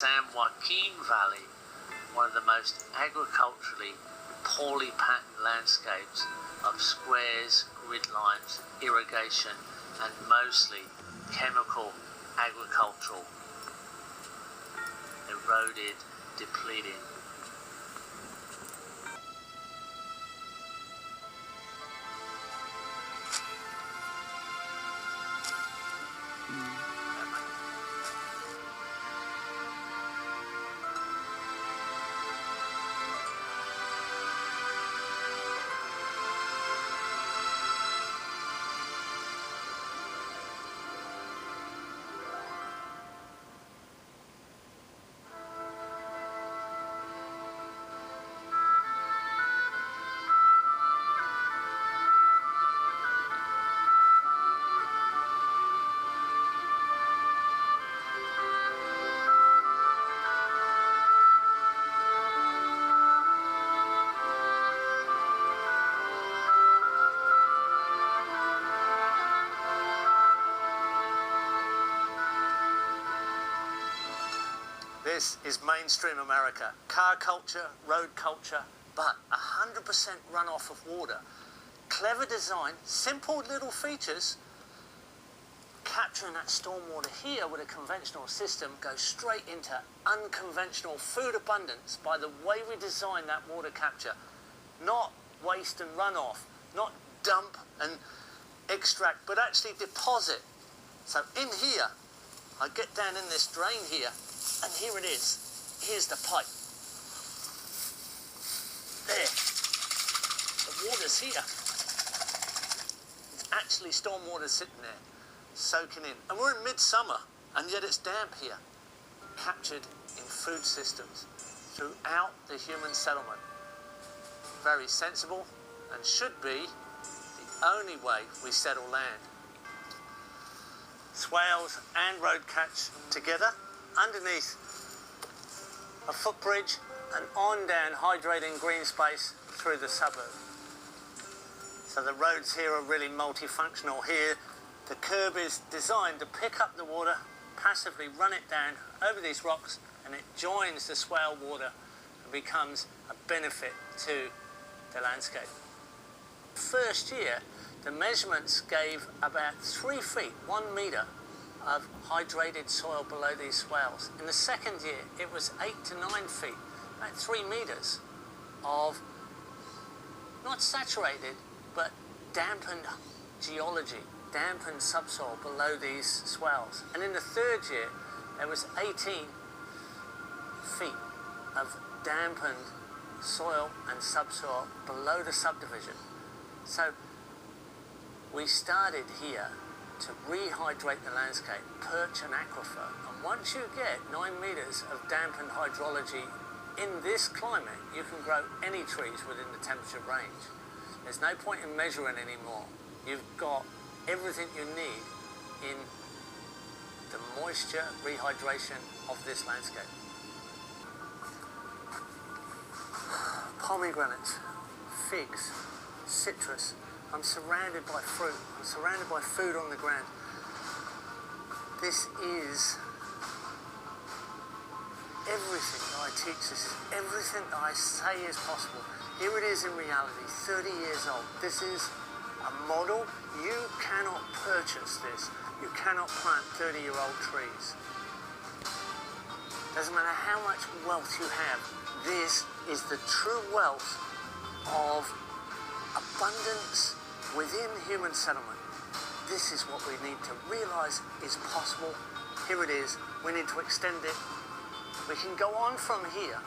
San Joaquin Valley, one of the most agriculturally poorly patterned landscapes of squares, grid lines, irrigation, and mostly chemical agricultural, eroded, depleted. This is mainstream America. Car culture, road culture, but 100% runoff of water. Clever design, simple little features. Capturing that stormwater here with a conventional system goes straight into unconventional food abundance by the way we design that water capture. Not waste and runoff, not dump and extract, but actually deposit. So in here, I get down in this drain here, and here it is. Here's the pipe. There. The water's here. It's actually stormwater sitting there, soaking in. And we're in midsummer, and yet it's damp here. Captured in food systems throughout the human settlement. Very sensible, and should be the only way we settle land. Swales and road catch together underneath a footbridge and on down hydrating green space through the suburb. So the roads here are really multifunctional. Here the curb is designed to pick up the water, passively run it down over these rocks, and it joins the swale water and becomes a benefit to the landscape. First year the measurements gave about 3 feet, 1 metre of hydrated soil below these swales. In the second year, it was 8 to 9 feet, about 3 meters of not saturated, but dampened geology, dampened subsoil below these swales. And in the third year, there was 18 feet of dampened soil and subsoil below the subdivision. So we started here to rehydrate the landscape, perch an aquifer, and once you get 9 meters of dampened hydrology in this climate, you can grow any trees within the temperature range. There's no point in measuring anymore. You've got everything you need in the moisture rehydration of this landscape. Pomegranates, figs, citrus. I'm surrounded by fruit. I'm surrounded by food on the ground. This is everything that I teach. This is everything that I say is possible. Here it is in reality, 30 years old. This is a model. You cannot purchase this. You cannot plant 30-year-old trees. Doesn't matter how much wealth you have. This is the true wealth of abundance within human settlement. This is what we need to realise is possible. Here it is. We need to extend it. We can go on from here.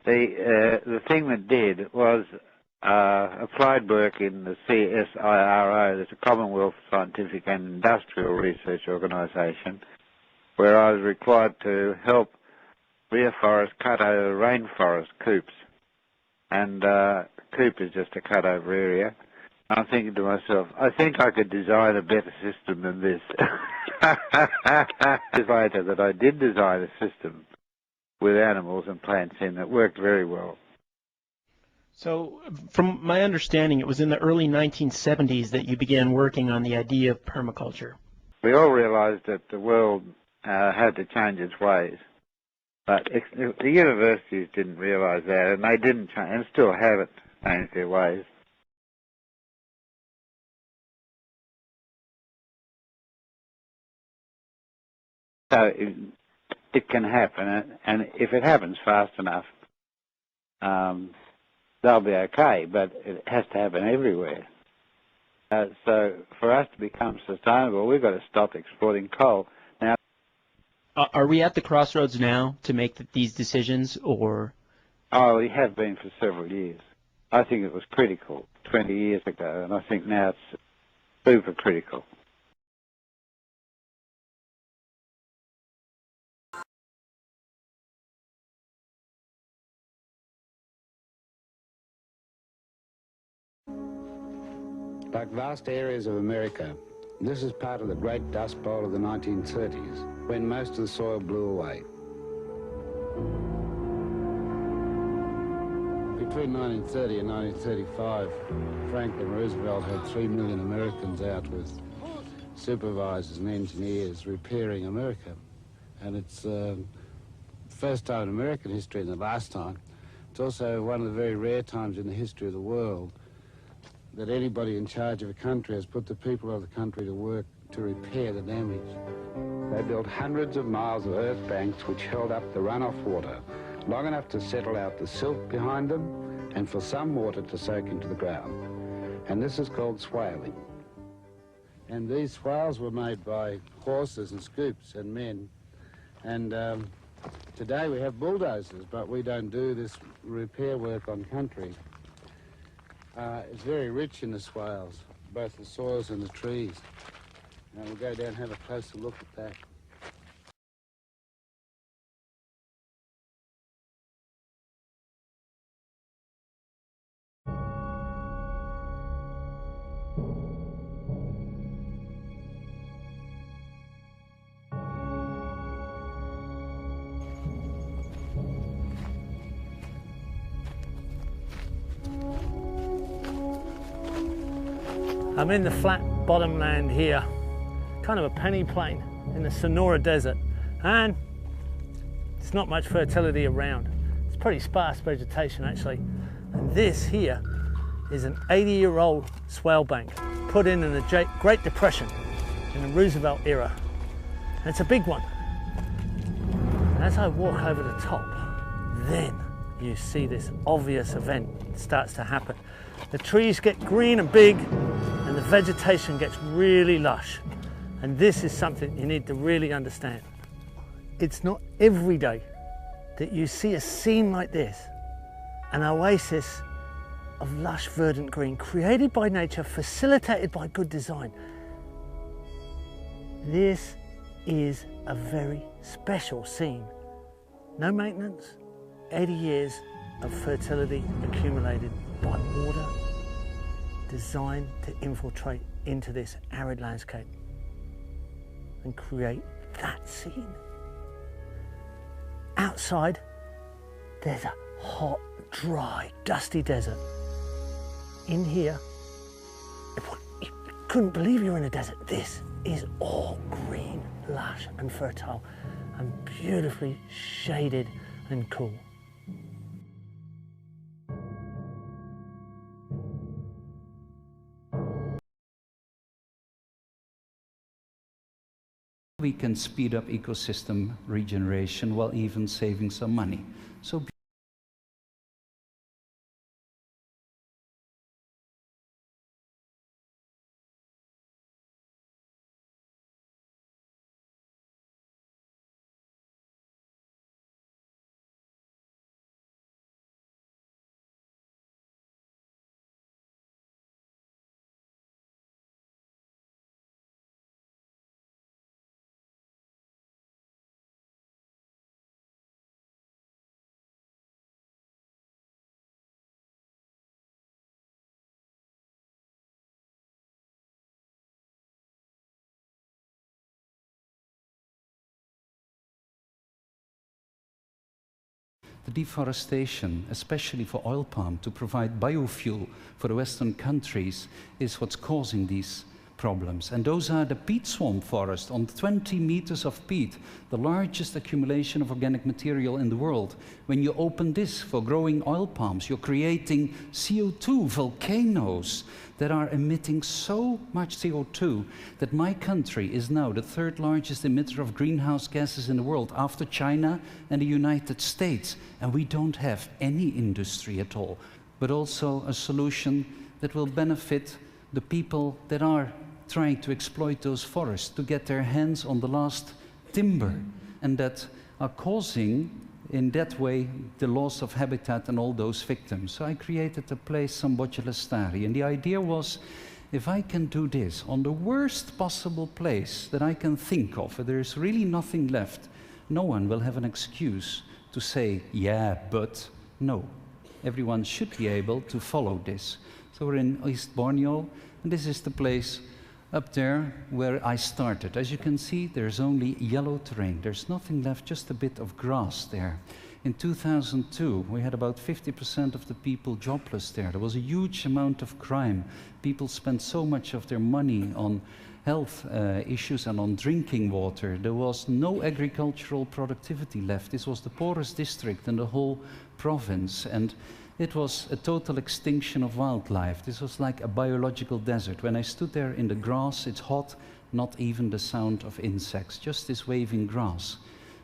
The thing that did was applied work in the CSIRO, that's a Commonwealth Scientific and Industrial Research Organisation, where I was required to help reforest cut over rainforest coops. And coop is just a cut over area. I'm thinking to myself, I think I could design a better system than this. It's later that I did design a system with animals and plants in that worked very well. So, from my understanding, it was in the early 1970s that you began working on the idea of permaculture. We all realised that the world had to change its ways, but the universities didn't realise that, and they didn't change, and still haven't changed their ways. So it can happen, and if it happens fast enough, they'll be okay, but it has to happen everywhere. So for us to become sustainable, we've got to stop exporting coal. Now, are we at the crossroads now to make these decisions, or? Oh, we have been for several years. I think it was critical 20 years ago, and I think now it's super critical. Like vast areas of America, this is part of the Great Dust Bowl of the 1930s, when most of the soil blew away. Between 1930 and 1935, Franklin Roosevelt had 3 million Americans out with supervisors and engineers repairing America. And it's the first time in American history and the last time. It's also one of the very rare times in the history of the world that anybody in charge of a country has put the people of the country to work to repair the damage. They built hundreds of miles of earth banks which held up the runoff water long enough to settle out the silt behind them and for some water to soak into the ground. And this is called swaling. And these swales were made by horses and scoops and men. And today we have bulldozers, but we don't do this repair work on country. It's very rich in the swales, both the soils and the trees. And we'll go down and have a closer look at that. I'm in the flat bottom land here, kind of a penny plain in the Sonora Desert, and there's not much fertility around. It's pretty sparse vegetation actually. And this here is an 80-year-old swale bank put in the Great Depression in the Roosevelt era. And it's a big one. And as I walk over the top, then you see this obvious event starts to happen. The trees get green and big, and the vegetation gets really lush. And this is something you need to really understand. It's not every day that you see a scene like this, an oasis of lush verdant green, created by nature, facilitated by good design. This is a very special scene. No maintenance, 80 years of fertility accumulated by water, designed to infiltrate into this arid landscape and create that scene. Outside, there's a hot, dry, dusty desert. In here, you couldn't believe you're in a desert. This is all green, lush and fertile and beautifully shaded and cool. We can speed up ecosystem regeneration while even saving some money. So The deforestation, especially for oil palm, to provide biofuel for the Western countries, is what's causing these problems. And those are the peat swamp forest on 20 meters of peat, the largest accumulation of organic material in the world. When you open this for growing oil palms, you're creating CO2 volcanoes that are emitting so much CO2 that my country is now the third largest emitter of greenhouse gases in the world after China and the United States. And we don't have any industry at all, but also a solution that will benefit the people that are trying to exploit those forests to get their hands on the last timber, and that are causing, in that way, the loss of habitat and all those victims. So I created a place, Sambodjalestari, and the idea was, if I can do this on the worst possible place that I can think of, where there is really nothing left, no one will have an excuse to say, yeah, but no. Everyone should be able to follow this. So we're in East Borneo, and this is the place up there where I started. As you can see, there's only yellow terrain. There's nothing left, just a bit of grass there. In 2002, we had about 50% of the people jobless there. There was a huge amount of crime. People spent so much of their money on health issues and on drinking water. There was no agricultural productivity left. This was the poorest district in the whole province, and it was a total extinction of wildlife. This was like a biological desert. When I stood there in the grass, it's hot, not even the sound of insects, just this waving grass.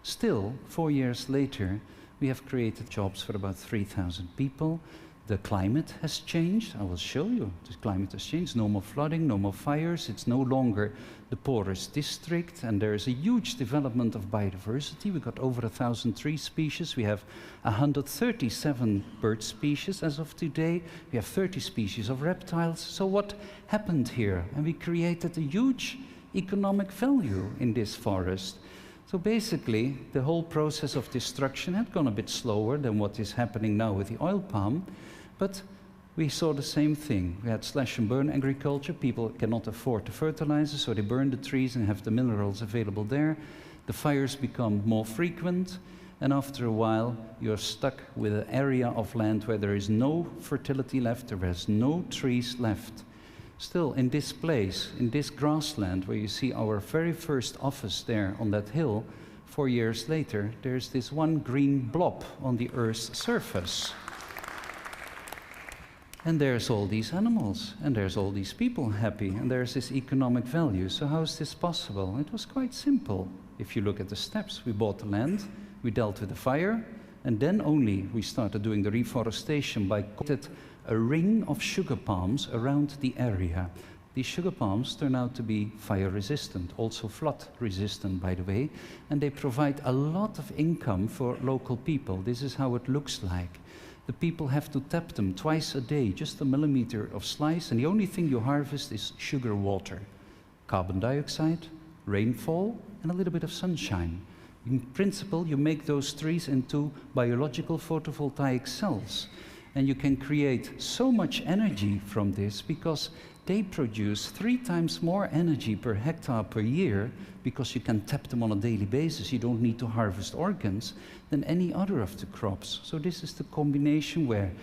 Still, 4 years later, we have created jobs for about 3,000 people. The climate has changed. I will show you. The climate has changed. No more flooding, no more fires. It's no longer the poorest district, and there is a huge development of biodiversity. We've got over 1,000 tree species. We have 137 bird species as of today. We have 30 species of reptiles. So what happened here? And we created a huge economic value in this forest. So basically, the whole process of destruction had gone a bit slower than what is happening now with the oil palm, but we saw the same thing. We had slash and burn agriculture. People cannot afford the fertilizer, so they burn the trees and have the minerals available there. The fires become more frequent, and after a while, you're stuck with an area of land where there is no fertility left, there is no trees left. Still, in this place, in this grassland, where you see our very first office there on that hill, 4 years later, there's this one green blob on the Earth's surface. And there's all these animals, and there's all these people happy, and there's this economic value. So how is this possible? It was quite simple. If you look at the steps, we bought the land, we dealt with the fire, and then only we started doing the reforestation by cutting a ring of sugar palms around the area. These sugar palms turn out to be fire resistant, also flood resistant, by the way, and they provide a lot of income for local people. This is how it looks like. The people have to tap them twice a day, just a millimeter of slice, and the only thing you harvest is sugar water, carbon dioxide, rainfall, and a little bit of sunshine. In principle, you make those trees into biological photovoltaic cells, and you can create so much energy from this because they produce 3 times more energy per hectare per year, because you can tap them on a daily basis. You don't need to harvest organs than any other of the crops. So this is the combination where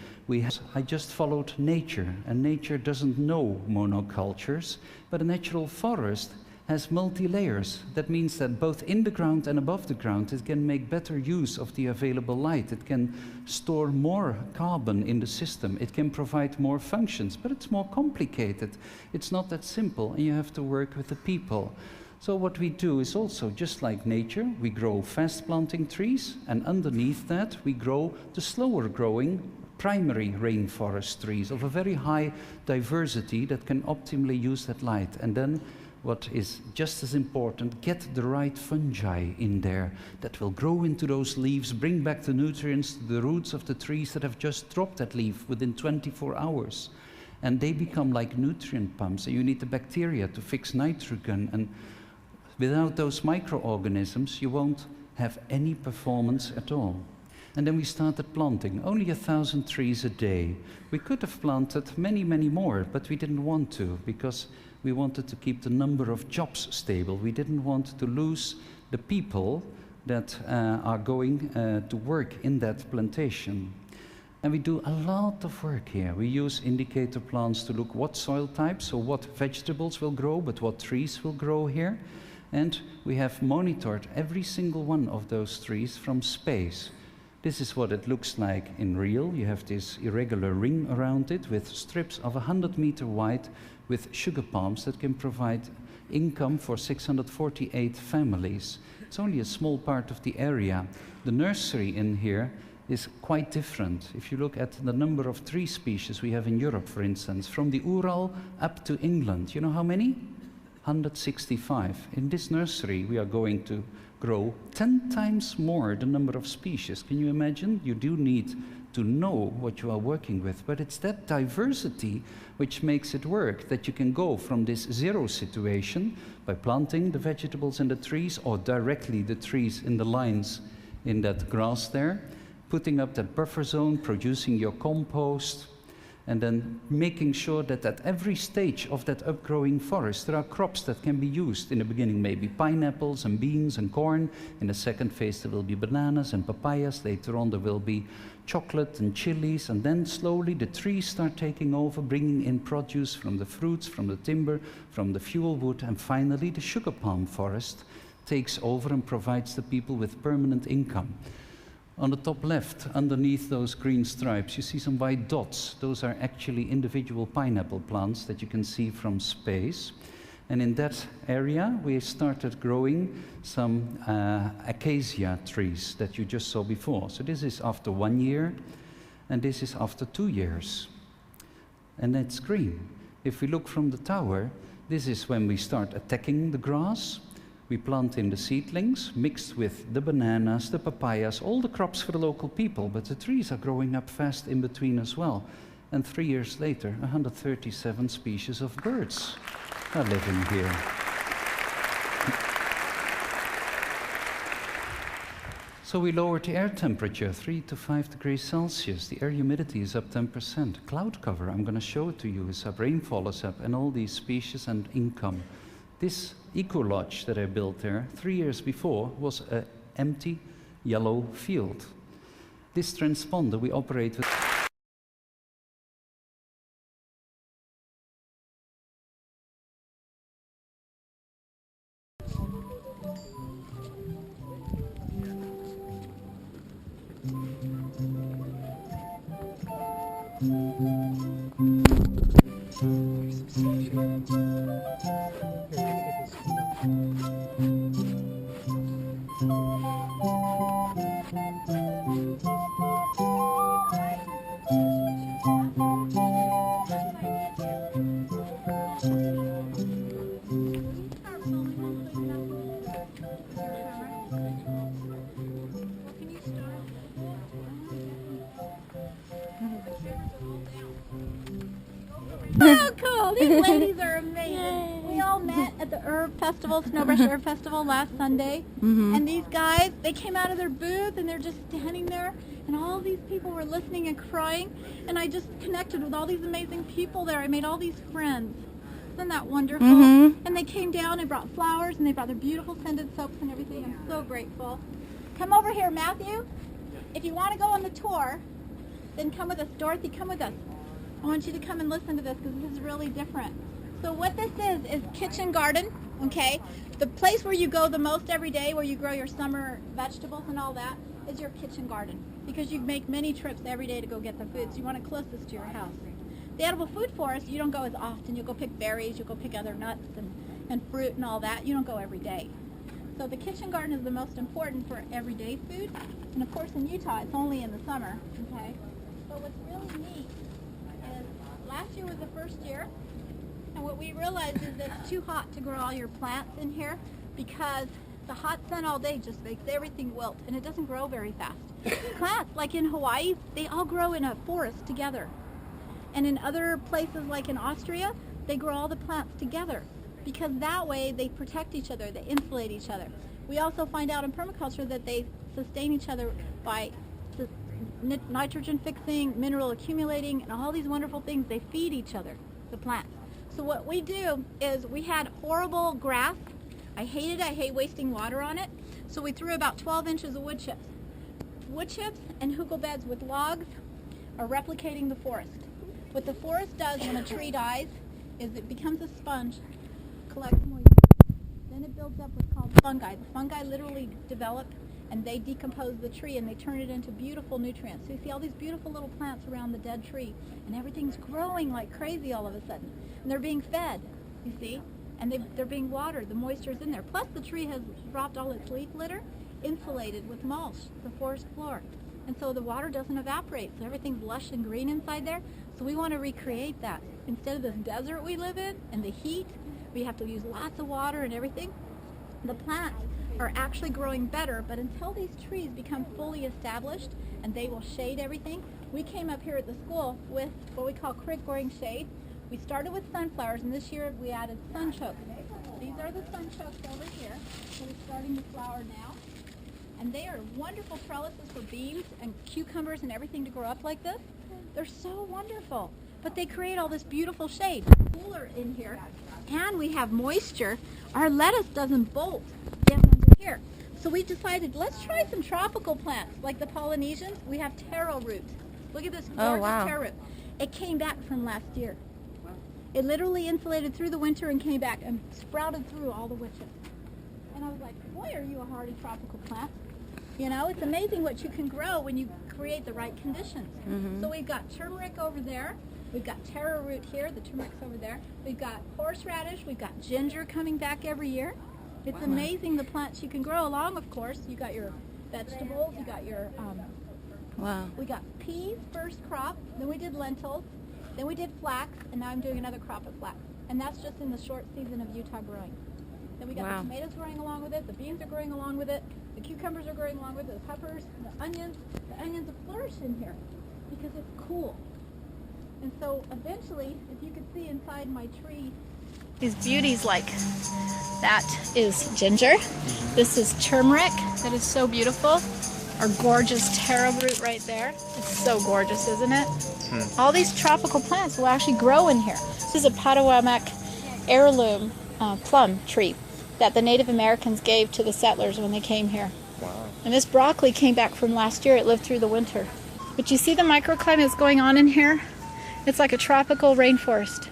I just followed nature, and nature doesn't know monocultures, but a natural forest has multi-layers. That means that both in the ground and above the ground, it can make better use of the available light. It can store more carbon in the system. It can provide more functions, but it's more complicated. It's not that simple, and you have to work with the people. So what we do is also, just like nature, we grow fast-planting trees, and underneath that we grow the slower-growing primary rainforest trees of a very high diversity that can optimally use that light. And then what is just as important, get the right fungi in there that will grow into those leaves, bring back the nutrients to the roots of the trees that have just dropped that leaf within 24 hours. And they become like nutrient pumps, and you need the bacteria to fix nitrogen, and without those microorganisms you won't have any performance at all. And then we started planting, only 1,000 trees a day. We could have planted many, many more, but we didn't want to, because we wanted to keep the number of jobs stable. We didn't want to lose the people that are going to work in that plantation. And we do a lot of work here. We use indicator plants to look what soil types, so what vegetables will grow, but what trees will grow here. And we have monitored every single one of those trees from space. This is what it looks like in real. You have this irregular ring around it with strips of 100 meters wide with sugar palms that can provide income for 648 families. It's only a small part of the area. The nursery in here is quite different. If you look at the number of tree species we have in Europe, for instance, from the Ural up to England, you know how many? 165. In this nursery, we are going to grow 10 times more the number of species. Can you imagine? You do need to know what you are working with, but it's that diversity which makes it work, that you can go from this zero situation by planting the vegetables and the trees, or directly the trees in the lines in that grass there, putting up that buffer zone, producing your compost, and then making sure that at every stage of that upgrowing forest there are crops that can be used. In the beginning maybe pineapples and beans and corn. In the second phase there will be bananas and papayas. Later on there will be chocolate and chilies, and then slowly the trees start taking over, bringing in produce from the fruits, from the timber, from the fuel wood, and finally the sugar palm forest takes over and provides the people with permanent income. On the top left, underneath those green stripes, you see some white dots. Those are actually individual pineapple plants that you can see from space. And in that area, we started growing some acacia trees that you just saw before. So this is after 1 year, and this is after 2 years. And it's green. If we look from the tower, this is when we start attacking the grass. We plant in the seedlings, mixed with the bananas, the papayas, all the crops for the local people, but the trees are growing up fast in between as well. And 3 years later, 137 species of birds are living here. So we lowered the air temperature 3 to 5 degrees Celsius. The air humidity is up 10%. Cloud cover, I'm going to show it to you, is up, rainfall is up, and all these species and income. This eco-lodge that I built there 3 years before was an empty yellow field. This transponder we operate with. Oh, cool! These ladies are amazing. We all met at the Herb Festival, Snowbrush Herb Festival last Sunday. And these guys, they came out of their booth and they're just standing there, and all these people were listening and crying, and I just connected with all these amazing people there. I made all these friends. Isn't that wonderful? And they came down and brought flowers, and they brought their beautiful scented soaps and everything. I'm so grateful. Come over here, Matthew. If you want to go on the tour, then come with us. Dorothy, come with us. I want you to come and listen to this because this is really different. So what this is kitchen garden, okay? The place where you go the most every day, where you grow your summer vegetables and all that, is your kitchen garden, because you make many trips every day to go get the food, so you want it closest to your house. The edible food forest, you don't go as often. You'll go pick berries, you'll go pick other nuts and fruit and all that. You don't go every day. So the kitchen garden is the most important for everyday food. And of course in Utah, it's only in the summer, okay? But what's really neat is last year was the first year, and what we realized is that it's too hot to grow all your plants in here because the hot sun all day just makes everything wilt, and it doesn't grow very fast. Plants, like in Hawaii, they all grow in a forest together. And in other places like in Austria, they grow all the plants together because that way they protect each other, they insulate each other. We also find out in permaculture that they sustain each other by nitrogen fixing, mineral accumulating, and all these wonderful things. They feed each other, the plants. So what we do is we had horrible grass. I hate it. I hate wasting water on it. So we threw about 12 inches of wood chips. Wood chips and hugel beds with logs are replicating the forest. What the forest does when a tree dies is it becomes a sponge, collects moisture. Then it builds up what's called fungi. The fungi literally develop and they decompose the tree and they turn it into beautiful nutrients. So you see all these beautiful little plants around the dead tree and everything's growing like crazy all of a sudden. And they're being fed, you see, and they're being watered. The moisture's in there. Plus the tree has dropped all its leaf litter, insulated with mulch, the forest floor. And so the water doesn't evaporate, so everything's lush and green inside there. So we want to recreate that. Instead of this desert we live in and the heat, we have to use lots of water and everything. The plants are actually growing better, but until these trees become fully established and they will shade everything, we came up here at the school with what we call creek-boring shade. We started with sunflowers, and this year we added sunchokes. These are the sunchokes over here. So we're starting to flower now. And they are wonderful trellises for beans and cucumbers and everything to grow up like this. They're so wonderful. But they create all this beautiful shade. Cooler in here. And we have moisture. Our lettuce doesn't bolt down under here. So we decided, let's try some tropical plants. Like the Polynesians, we have taro root. Look at this gorgeous taro root. It came back from last year. It literally insulated through the winter and came back and sprouted through all the witches. And I was like, boy, are you a hardy tropical plant. You know, it's amazing what you can grow when you create the right conditions. So we've got turmeric over there. We've got taro root here. The turmeric's over there. We've got horseradish. We've got ginger coming back every year. It's amazing the plants you can grow along, of course. You got your vegetables. You got your, we got peas, first crop. Then we did lentils. Then we did flax, and now I'm doing another crop of flax. And that's just in the short season of Utah growing. Then we got the tomatoes growing along with it, the beans are growing along with it, the cucumbers are growing along with it, the peppers, the onions. The onions will flourish in here because it's cool. And so eventually, if you could see inside my tree, these beauties like that is ginger. This is turmeric that is so beautiful. Our gorgeous taro root right there. It's so gorgeous, isn't it? All these tropical plants will actually grow in here. This is a Patawamak heirloom plum tree that the Native Americans gave to the settlers when they came here. Wow. And this broccoli came back from last year. It lived through the winter. But you see the microclimate that's going on in here? It's like a tropical rainforest.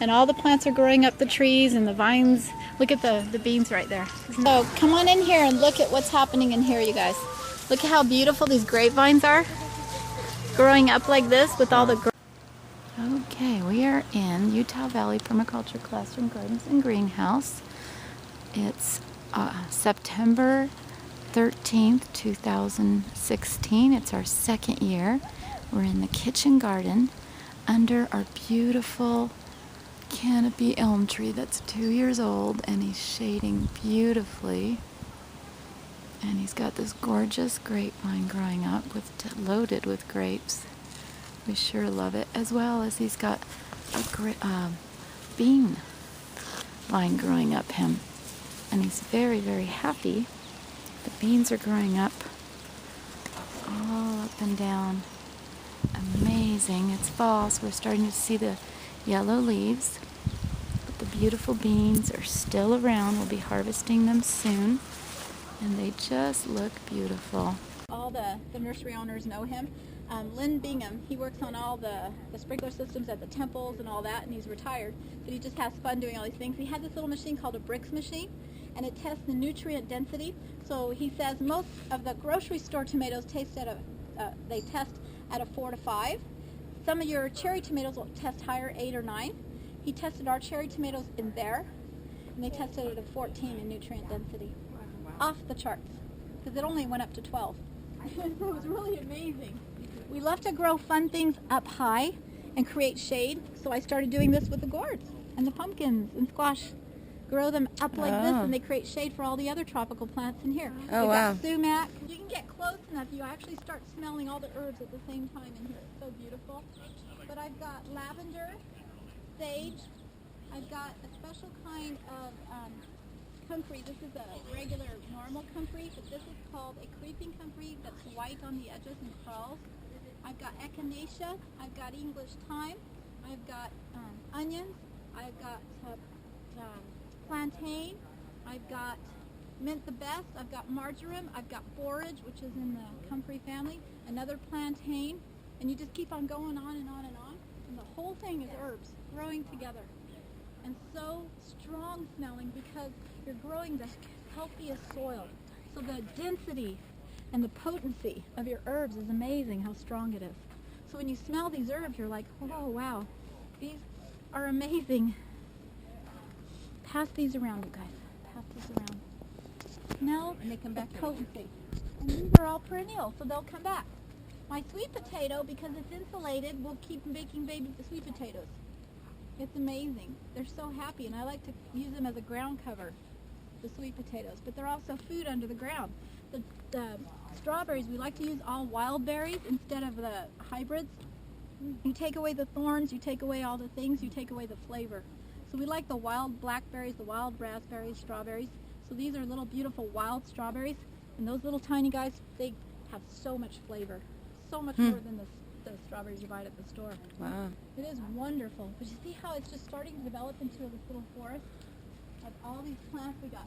And all the plants are growing up the trees and the vines. Look at the beans right there. So come on in here and look at what's happening in here, you guys. Look at how beautiful these grapevines are. Growing up like this with all the... Okay, we are in Utah Valley Permaculture Classroom Gardens and Greenhouse. It's September 13th, 2016. It's our second year. We're in the kitchen garden under our beautiful canopy elm tree that's 2 years old, and he's shading beautifully. And he's got this gorgeous grapevine growing up loaded with grapes. We sure love it. As well as he's got a bean vine growing up him. And he's very, very happy. The beans are growing up all up and down. Amazing. It's fall, so we're starting to see the yellow leaves. But the beautiful beans are still around. We'll be harvesting them soon. And they just look beautiful. All the nursery owners know him. Lynn Bingham, he works on all the sprinkler systems at the temples and all that, and he's retired. But he just has fun doing all these things. He has this little machine called a bricks machine, and it tests the nutrient density. So he says most of the grocery store tomatoes test at a 4 to 5. Some of your cherry tomatoes will test higher, 8 or 9. He tested our cherry tomatoes in there, and they tested it at a 14 in nutrient density. Off the charts, because it only went up to 12. So it was really amazing. We love to grow fun things up high and create shade, so I started doing this with the gourds and the pumpkins and squash. Grow them up like this, and they create shade for all the other tropical plants in here. Oh, wow. Got sumac. You can get close enough, you actually start smelling all the herbs at the same time in here. It's so beautiful. But I've got lavender, sage. I've got a special kind of comfrey. This is a regular normal comfrey, but this is called a creeping comfrey that's white on the edges and crawls. I've got echinacea. I've got English thyme. I've got onions. I've got plantain. I've got mint the best. I've got marjoram. I've got borage, which is in the comfrey family. Another plantain. And you just keep on going on and on and on. And the whole thing is herbs growing together. And so strong smelling because you're growing the healthiest soil. So the density and the potency of your herbs is amazing how strong it is. So when you smell these herbs, you're like, oh wow, these are amazing. Pass these around, you guys. Pass these around. Smell and they come back potency. And these are all perennial, so they'll come back. My sweet potato, because it's insulated, will keep making baby sweet potatoes. It's amazing. They're so happy, and I like to use them as a ground cover, the sweet potatoes. But they're also food under the ground. The strawberries, we like to use all wild berries instead of the hybrids. You take away the thorns, you take away all the things, you take away the flavor. So we like the wild blackberries, the wild raspberries, strawberries. So these are little beautiful wild strawberries, and those little tiny guys, they have so much flavor, so much more than the strawberries you buy at the store. Wow. It is wonderful. But you see how it's just starting to develop into this little forest of all these plants. We got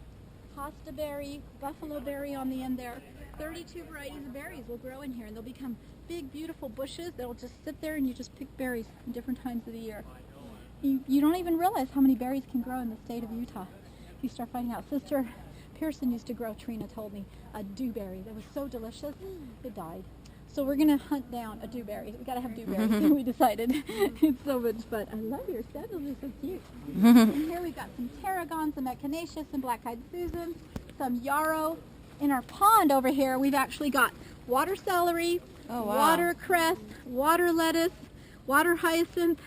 hosta berry, buffalo berry on the end there. 32 varieties of berries will grow in here, and they'll become big, beautiful bushes that'll just sit there, and you just pick berries in different times of the year. You don't even realize how many berries can grow in the state of Utah. You start finding out. Sister Pearson used to grow, Trina told me, a dewberry that was so delicious, it died. So we're going to hunt down a dewberry. We got to have dewberries, we decided. It's so much fun. I love your sandals, are so cute. And here we've got some tarragon, some echinacea, some black-eyed Susan, some yarrow. In our pond over here, we've actually got water celery, watercress, water lettuce, water hyacinth,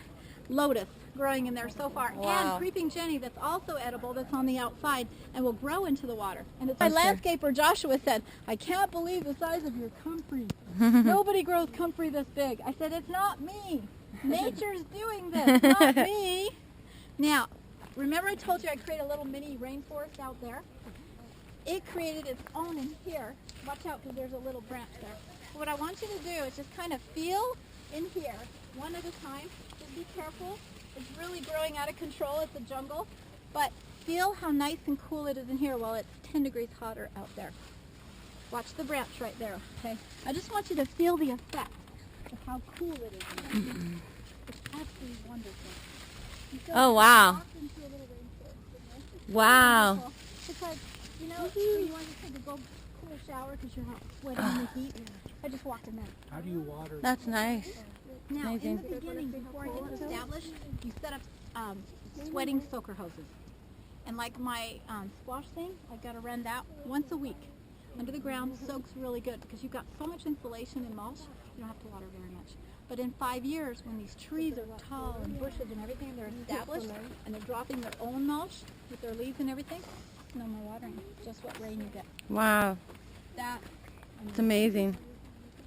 lotus growing in there so far. And creeping Jenny that's also edible that's on the outside and will grow into the water. And it's my landscaper Joshua said, I can't believe the size of your comfrey. Nobody grows comfrey this big. I said, it's not me. Nature's doing this, not me. Now, remember I told you I create a little mini rainforest out there? It created its own in here. Watch out because there's a little branch there. What I want you to do is just kind of feel in here, one at a time. Just be careful. It's really growing out of control. It's a jungle. But feel how nice and cool it is in here while it's 10 degrees hotter out there. Watch the branch right there, okay? I just want you to feel the effect of how cool it is in there. It's absolutely wonderful. Oh, wow. Into a little rainforest, Wow. wonderful. It's like, you know, when you want to take a cool shower because you're not sweating in the heat, I just walked in there. How do you water? That's nice. Now, Amazing. in the beginning, before it gets established, you set up sweating soaker hoses. And like my squash thing, I've got to run that once a week. Under the ground, soaks really good because you've got so much insulation and mulch, you don't have to water very much. But in 5 years, when these trees are tall and bushes and everything, and they're established, and they're dropping their own mulch with their leaves and everything, no more watering, just what rain you get. Wow. That, It's amazing.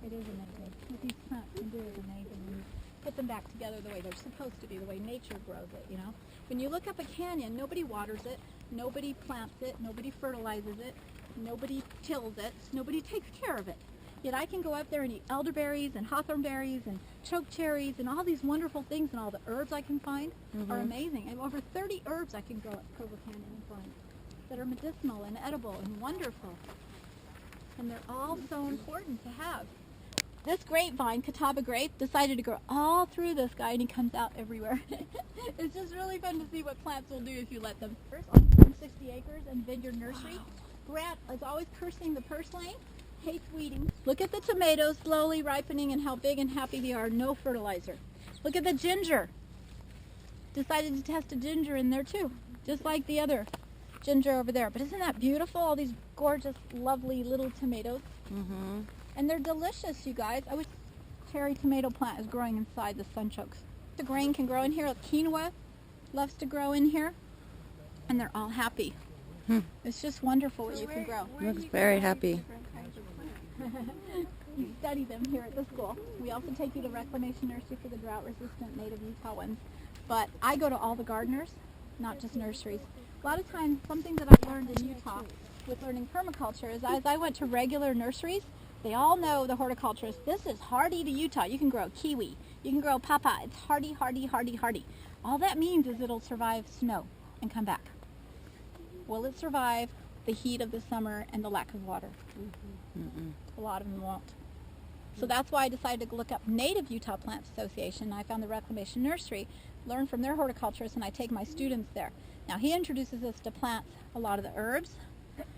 it is amazing. What these plants can do is amazing. When you put them back together the way they're supposed to be, the way nature grows it, you know. When you look up a canyon, nobody waters it, nobody plants it, nobody fertilizes it, nobody tills it, nobody takes care of it. Yet I can go up there and eat elderberries and hawthorn berries and chokecherries and all these wonderful things, and all the herbs I can find are amazing. I have over 30 herbs I can grow at Provo Canyon and find that are medicinal and edible and wonderful. And they're all so important to have. This grapevine, Catawba grape, decided to grow all through this guy, and he comes out everywhere. It's just really fun to see what plants will do if you let them. First, on 160 acres and vineyard nursery, Grant is always cursing the purslane, hates weeding. Look at the tomatoes slowly ripening and how big and happy they are, no fertilizer. Look at the ginger. Decided to test a ginger in there too, just like the other ginger over there. But isn't that beautiful, all these gorgeous, lovely little tomatoes? And they're delicious, you guys. I wish cherry tomato plant is growing inside the sunchokes. The grain can grow in here. Quinoa loves to grow in here. And they're all happy. It's just wonderful what you can grow. Looks very happy. You study them here at the school. We also take you to Reclamation Nursery for the drought-resistant native Utah ones. But I go to all the gardeners, not just nurseries. A lot of times, something that I've learned in Utah with learning permaculture is as I went to regular nurseries, they all know, the horticulturists, this is hardy to Utah. You can grow kiwi. You can grow papa. It's hardy, hardy, hardy, hardy. All that means is it'll survive snow and come back. Will it survive the heat of the summer and the lack of water. A lot of them won't. So that's why I decided to look up Native Utah Plants Association. I found the Reclamation Nursery, learn from their horticulturists, and I take my students there. Now he introduces us to plants, a lot of the herbs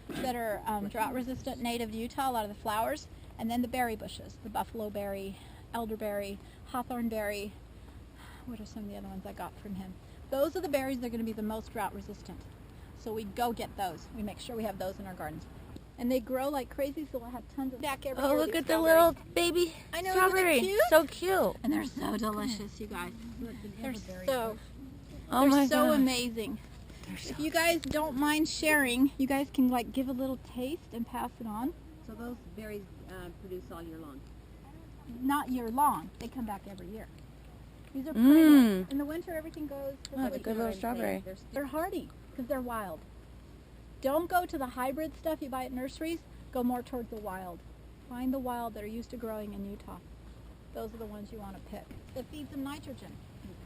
that are drought resistant, native to Utah, a lot of the flowers, and then the berry bushes, the buffalo berry, elderberry, hawthorn berry. What are some of the other ones I got from him? Those are the berries that are going to be the most drought resistant. So we go get those. We make sure we have those in our gardens. And they grow like crazy, so we'll have tons of back every year. Oh, look at the little baby strawberry. Cute? So cute. And they're so delicious, you guys. They're so, Oh my they're so God. amazing. If you guys don't mind sharing, you guys can like give a little taste and pass it on. So those berries produce all year long? Not year long. They come back every year. These are perennial. In the winter, everything goes. Oh, that's a good little strawberry. They're hardy because they're wild. Don't go to the hybrid stuff you buy at nurseries. Go more towards the wild. Find the wild that are used to growing in Utah. Those are the ones you want to pick. It feeds them nitrogen.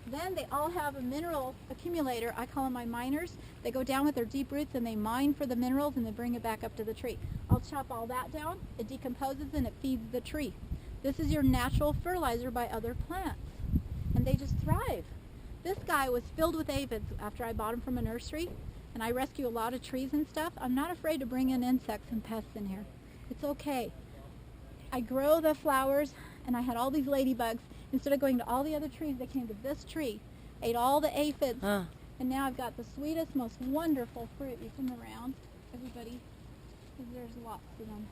Then they all have a mineral accumulator. I call them my miners. They go down with their deep roots and they mine for the minerals and they bring it back up to the tree. I'll chop all that down. It decomposes and it feeds the tree. This is your natural fertilizer by other plants. And they just thrive. This guy was filled with aphids after I bought him from a nursery. And I rescue a lot of trees and stuff. I'm not afraid to bring in insects and pests in here. It's okay. I grow the flowers and I had all these ladybugs. Instead of going to all the other trees, they came to this tree, ate all the aphids, and now I've got the sweetest, most wonderful fruit. You come around, everybody, there's lots of them.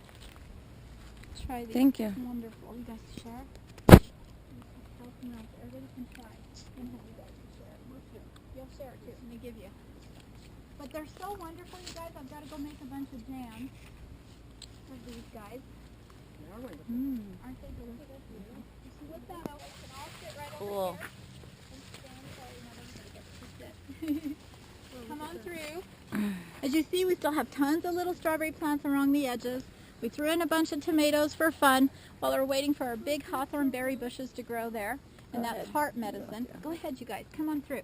Try these. Thank you. Wonderful. You guys share? Everybody can try. And have you guys share it. You'll share it too. Let me give you. But they're so wonderful, you guys. I've got to go make a bunch of jam for these guys. They're wonderful. Aren't they delicious? With that, I'll sit right over Cool. here and stand so everybody gets to sit. Come on through. As you see, we still have tons of little strawberry plants along the edges. We threw in a bunch of tomatoes for fun while we're waiting for our big hawthorn berry bushes to grow there. And that's heart medicine. Go ahead, you guys. Come on through.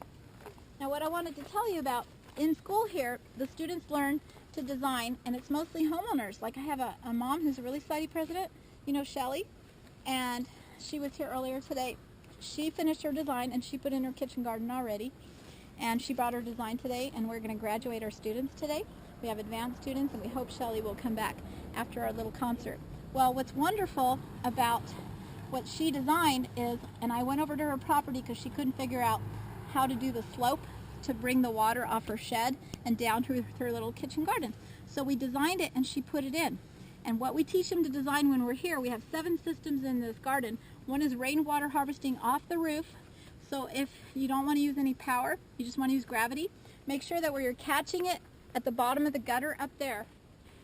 Now, what I wanted to tell you about, in school here, the students learn to design, and it's mostly homeowners. Like I have a mom who's a really excited president, you know, Shelly, and she was here earlier today. She finished her design and she put in her kitchen garden already, and she brought her design today, and we're going to graduate our students today. We have advanced students, and we hope Shelly will come back after our little concert. Well, what's wonderful about what she designed is, and I went over to her property because she couldn't figure out how to do the slope to bring the water off her shed and down through her little kitchen garden. So we designed it and she put it in. And what we teach them to design when we're here, we have 7 systems in this garden. One is rainwater harvesting off the roof. So if you don't want to use any power, you just want to use gravity, make sure that where you're catching it at the bottom of the gutter up there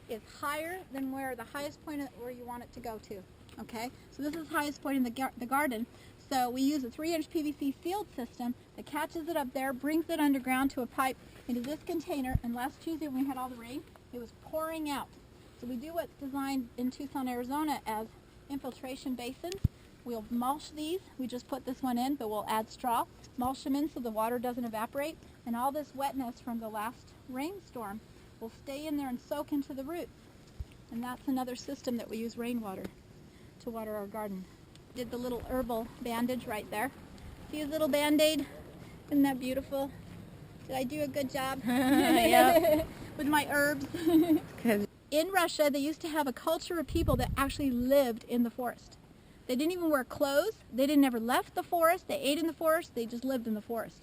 is higher than where the highest point where you want it to go to. Okay? So this is the highest point in the garden. So we use a 3-inch PVC sealed system that catches it up there, brings it underground to a pipe into this container. And last Tuesday when we had all the rain, it was pouring out. So we do what's designed in Tucson, Arizona as infiltration basins. We'll mulch these. We just put this one in, but we'll add straw, mulch them in so the water doesn't evaporate. And all this wetness from the last rainstorm will stay in there and soak into the roots. And that's another system that we use rainwater to water our garden. Did the little herbal bandage right there. See his little band-aid? Isn't that beautiful? Did I do a good job? Yeah. With my herbs. In Russia, they used to have a culture of people that actually lived in the forest. They didn't even wear clothes. They never left the forest. They ate in the forest. They just lived in the forest.